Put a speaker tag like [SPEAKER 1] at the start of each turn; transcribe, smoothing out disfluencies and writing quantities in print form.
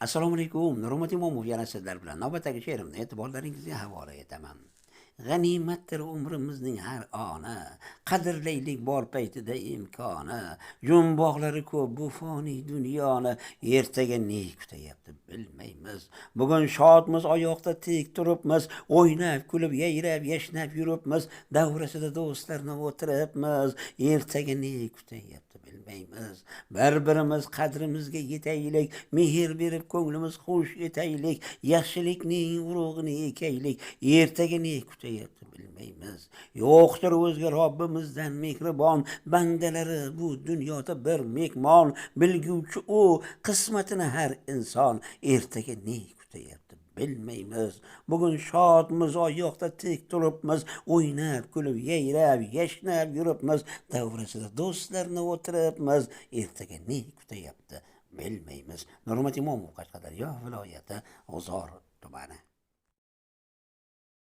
[SPEAKER 1] Assalomu alaykum. Nurmat Imomov yana sizlar bilan navbatdagi she'rimni e'tiborlaringizga havola etaman. G'animatdir umrimizning har oni, qadrlaylik bor paytida imkoni. Jumboqlari ko'p bu foniy dunyoni, ertaga ne kutayapti bilmaymiz. Bugun shodmiz, oyoqda tik turibmiz, o'ynab, kulib, yayrab, yashnab yuribmiz. Davrasida do'stlarni o'tiribmiz, ertaga ne kutayapti bilmaymiz. Bir-birimiz qadrimizga yetaylik, mehr berib ko'nglimiz xush etaylik, yaxshilikning urug'ini ekaylik, ertaga ne kutayapti bilmaymiz. Yo'qdir o'zga Robbimizdan mehribon, bandalari bu dunyoda bir mehmon, bilguvchi u qismatini har inson, ertaga ne kutayapti bilmaymiz. Bugun shodmiz, oyoqda tik turibmiz, o'ynab, kulib, yayrab, yashnab yuribmiz, davrasida do'stlarni o'tiribmiz, ertaga ne kutayapti bilmaymiz. Nurmat Imomov, Qashqadaryo viloyati G'uzor tumani.